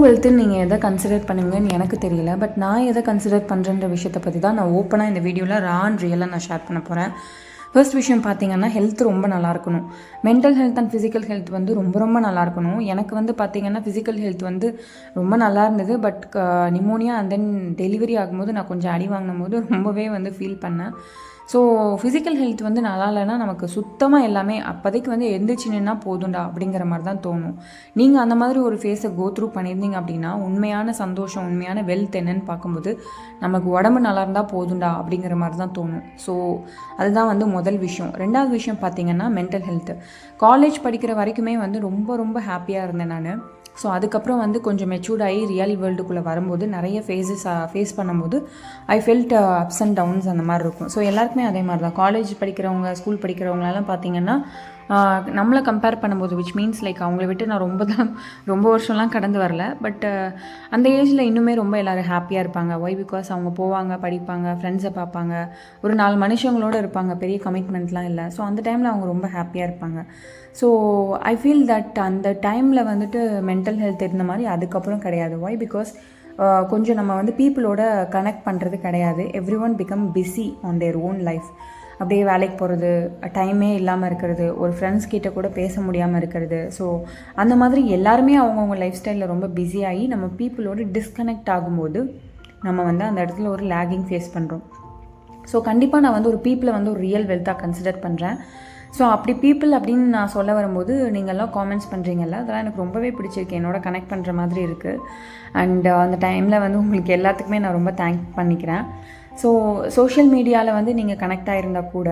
வெல்த்துன்னு நீங்கள் எதை கன்சிடர் பண்ணுங்கன்னு எனக்கு தெரியல. பட் நான் எதை கன்சிடர் பண்ணுறன்ற விஷயத்தை பற்றி தான் நான் ஓப்பனாக இந்த வீடியோவில் ரியலாக நான் ஷேர் பண்ண போகிறேன். ஃபர்ஸ்ட் விஷயம் பார்த்தீங்கன்னா, ஹெல்த் ரொம்ப நல்லா இருக்கணும். Mental health and physical health வந்து ரொம்ப ரொம்ப நல்லா இருக்கணும். எனக்கு வந்து பார்த்தீங்கன்னா ஃபிசிக்கல் ஹெல்த் வந்து ரொம்ப நல்லா இருந்தது. But pneumonia and then delivery ஆகும்போது நான் கொஞ்சம் அடி வாங்கின போது ரொம்பவே வந்து ஃபீல் பண்ணேன். ஸோ ஃபிசிக்கல் ஹெல்த் வந்து நல்லா இல்லைன்னா நமக்கு சுத்தமாக எல்லாமே அப்போதைக்கு வந்து எந்திரிச்சு நின்னா போதுண்டா அப்படிங்கிற மாதிரி தான் தோணும். நீங்கள் அந்த மாதிரி ஒரு ஃபேஸை கோ த்ரூ பண்ணியிருந்தீங்க அப்படின்னா உண்மையான சந்தோஷம், உண்மையான வெல்த் என்னன்னு பார்க்கும்போது நமக்கு உடம்பு நல்லா இருந்தால் போதுண்டா அப்படிங்கிற மாதிரி தான் தோணும். ஸோ அதுதான் வந்து முதல் விஷயம். ரெண்டாவது விஷயம் பார்த்தீங்கன்னா மென்டல் ஹெல்த்து. காலேஜ் படிக்கிற வரைக்குமே வந்து ரொம்ப ரொம்ப ஹாப்பியாக இருந்தேன் நான். ஸோ அதுக்கப்புறம் வந்து கொஞ்சம் மெச்சூர்ட் ஆகி ரியல் வேர்ல்டுக்குள்ளே வரும்போது நிறைய ஃபேஸ் பண்ணும்போது I felt ups and downs அந்த மாதிரி இருக்கும். ஸோ எல்லாருக்குமே அதே மாதிரி தான். காலேஜ் படிக்கிறவங்க, ஸ்கூல் படிக்கிறவங்களெல்லாம் பார்த்தீங்கன்னா நம்மளை கம்பேர் பண்ணும்போது விச் மீன்ஸ் லைக் அவங்கள விட்டு நான் ரொம்ப வருஷம்லாம் கடந்து வரல. பட் அந்த ஏஜில் இன்னுமே ரொம்ப எல்லோரும் ஹாப்பியாக இருப்பாங்க. ஒய் பிகாஸ் அவங்க போவாங்க, படிப்பாங்க, ஃப்ரெண்ட்ஸை பார்ப்பாங்க, ஒரு 4 மனுஷங்களோடு இருப்பாங்க, பெரிய கமிட்மெண்ட்லாம் இல்லை. ஸோ அந்த டைமில் அவங்க ரொம்ப ஹாப்பியாக இருப்பாங்க. ஸோ ஐ ஃபீல் தட் அந்த டைமில் வந்துட்டு மென்டல் ஹெல்த் இருந்த மாதிரி அதுக்கப்புறம் கிடையாது. ஒய் பிகாஸ் கொஞ்சம் நம்ம வந்து பீப்புளோட கனெக்ட் பண்ணுறது கிடையாது. Every one become busy on their own life. அப்படியே வேலைக்கு போகிறது, டைமே இல்லாமல் இருக்கிறது, ஒரு ஃப்ரெண்ட்ஸ் கிட்ட கூட பேச முடியாமல் இருக்கிறது. ஸோ அந்த மாதிரி எல்லாருமே அவங்கவுங்க லைஃப் ஸ்டைலில் ரொம்ப பிஸியாகி நம்ம பீப்புளோடு டிஸ்கனெக்ட் ஆகும்போது நம்ம வந்து அந்த இடத்துல ஒரு லேகிங் ஃபேஸ் பண்ணுறோம். ஸோ கண்டிப்பாக நான் வந்து ஒரு பீப்புளை வந்து ஒரு ரியல் வெல்த்தாக கன்சிடர் பண்ணுறேன். ஸோ அப்படி பீப்புள் அப்படின்னு நான் சொல்ல வரும்போது நீங்கள்லாம் காமெண்ட்ஸ் பண்ணுறீங்கல்ல, அதெல்லாம் எனக்கு ரொம்பவே பிடிச்சிருக்கு. என்னோட கனெக்ட் பண்ணுற மாதிரி இருக்குது. அண்ட் அந்த டைமில் வந்து உங்களுக்கு எல்லாத்துக்குமே நான் ரொம்ப தேங்க் பண்ணிக்கிறேன். ஸோ சோஷியல் மீடியாவில் வந்து நீங்கள் கனெக்ட் ஆகிருந்தால் கூட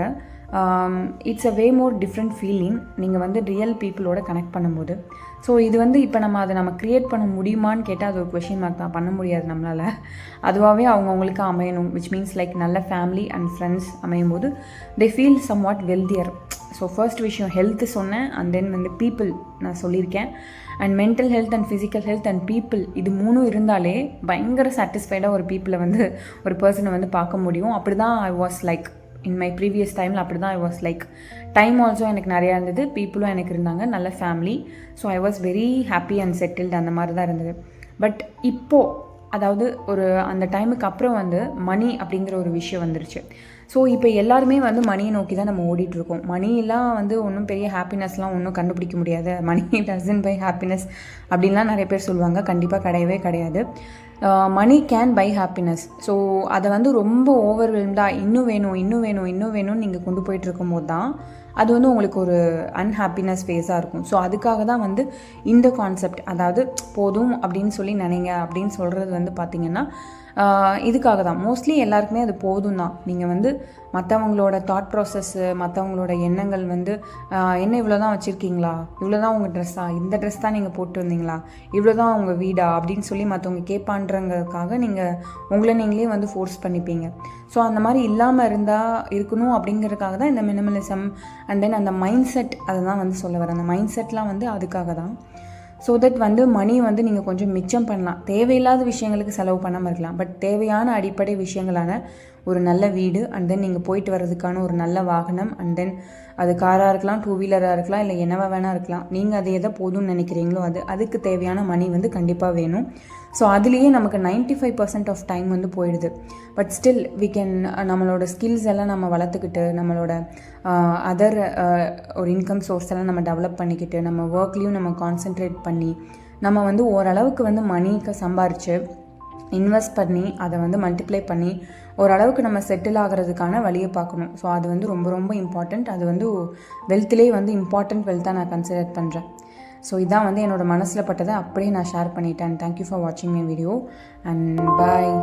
it's a way more different feeling நீங்கள் வந்து ரியல் பீப்புளோட கனெக்ட் பண்ணும்போது. ஸோ இது வந்து இப்போ நம்ம க்ரியேட் பண்ண முடியுமான்னு கேட்டால் அது ஒரு கொஷின் மார்க் தான். பண்ண முடியாது நம்மளால். அதுவாகவே அவங்கவுங்களுக்கு அமையணும். விச் மீன்ஸ் லைக் நல்ல ஃபேமிலி அண்ட் ஃப்ரெண்ட்ஸ் அமையும் போது they feel somewhat wealthier. So first விஷயம் ஹெல்த்து சொன்னேன். அண்ட் தென் வந்து பீப்புள் நான் சொல்லியிருக்கேன். And mental health and physical health and people இது 3 இருந்தாலே பயங்கர சாட்டிஸ்ஃபைடாக ஒரு பீப்புளை வந்து ஒரு பர்சனை வந்து பார்க்க முடியும். அப்படி தான் I was like in my previous டைமில். அப்படி தான் I was like. Time also எனக்கு நிறையா இருந்தது, பீப்புளும் எனக்கு இருந்தாங்க, நல்ல family. So I was very happy and settled. அந்த மாதிரி தான் இருந்தது. பட் இப்போது அதாவது ஒரு அந்த டைமுக்கு அப்புறம் வந்து மணி அப்படிங்கிற ஒரு விஷயம் வந்துருச்சு. ஸோ இப்போ எல்லாருமே வந்து மணியை நோக்கி தான் நம்ம ஓடிட்டுருக்கோம். மணியெல்லாம் வந்து ஒன்றும் பெரிய ஹாப்பினஸ்லாம் ஒன்றும் கண்டுபிடிக்க முடியாது. மணி டசன்ட் பை ஹாப்பினஸ் அப்படின்லாம் நிறைய பேர் சொல்லுவாங்க. கண்டிப்பாக கிடையவே கிடையாது. Money can buy happiness. So அதை வந்து ரொம்ப ஓவர்வெல்ம்டாக இன்னும் வேணும்னு நீங்கள் கொண்டு போயிட்டு இருக்கும்போது தான் அது வந்து உங்களுக்கு ஒரு அன்ஹாப்பினஸ் ஃபேஸாக இருக்கும். ஸோ அதுக்காக தான் வந்து இந்த கான்செப்ட், அதாவது போதும் அப்படின்னு சொல்லி நினைங்க அப்படின்னு சொல்கிறது வந்து பார்த்திங்கன்னா இதுக்காக தான். மோஸ்ட்லி எல்லாருக்குமே அது போதும் தான். நீங்கள் வந்து மற்றவங்களோட தாட் ப்ராசஸ்ஸு, மற்றவங்களோட எண்ணங்கள் வந்து என்ன இவ்வளோ தான் வச்சுருக்கீங்களா, இவ்வளோ தான் உங்கள் ட்ரெஸ்ஸா, இந்த ட்ரெஸ் தான் நீங்கள் போட்டு வந்தீங்களா, இவ்வளோ தான் உங்கள் வீடா அப்படின்னு சொல்லி மற்றவங்க கேட்பான்றங்கிறதுக்காக நீங்கள் உங்களை நீங்களே வந்து ஃபோர்ஸ் பண்ணிப்பீங்க. ஸோ அந்த மாதிரி இல்லாமல் இருக்கணும் அப்படிங்கிறதுக்காக தான் இந்த மினிமலிசம் அண்ட் தென் அந்த மைண்ட் செட், அதை தான் வந்து சொல்ல வரேன். அந்த மைண்ட் செட்லாம் வந்து அதுக்காக தான். ஸோ தட் வந்து மணி வந்து நீங்கள் கொஞ்சம் மிச்சம் பண்ணலாம். தேவையில்லாத விஷயங்களுக்கு செலவு பண்ணாமல் இருக்கலாம். பட் தேவையான அடிப்படை விஷயங்களான ஒரு நல்ல வீடு அண்ட் தென் நீங்கள் போயிட்டு வர்றதுக்கான ஒரு நல்ல வாகனம் அண்ட் தென் அது காராக இருக்கலாம், 2 வீலராக இருக்கலாம், இல்லை என்னவா வேணால் இருக்கலாம். நீங்கள் அது எதை போதும்னு நினைக்கிறீங்களோ அதுக்கு தேவையான மணி வந்து கண்டிப்பாக வேணும். ஸோ அதுலேயே நமக்கு 95% ஆஃப் டைம் வந்து போயிடுது. பட் ஸ்டில் வி கேன் நம்மளோட ஸ்கில்ஸ் எல்லாம் நம்ம வளர்த்துக்கிட்டு நம்மளோட அதர் ஒரு இன்கம் சோர்ஸ் எல்லாம் நம்ம டெவலப் பண்ணிக்கிட்டு நம்ம ஒர்க்லேயும் நம்ம கான்சென்ட்ரேட் பண்ணி நம்ம வந்து ஓரளவுக்கு வந்து மணிக்கு சம்பாரித்து இன்வெஸ்ட் பண்ணி அதை வந்து மல்டிப்ளை பண்ணி ஓரளவுக்கு நம்ம செட்டில் ஆகிறதுக்கான வழியை பார்க்கணும். ஸோ அது வந்து ரொம்ப ரொம்ப இம்பார்ட்டண்ட். அது வந்து வெல்த்திலே வந்து இம்பார்ட்டண்ட் வெல்த்தாக நான் கன்சிடர் பண்ணுறேன். ஸோ இதான் வந்து என்னோடய மனசில் பட்டதை அப்படியே நான் ஷேர் பண்ணிட்டேன். தேங்க்யூ ஃபார் வாட்சிங் மை வீடியோ அண்ட் பாய்.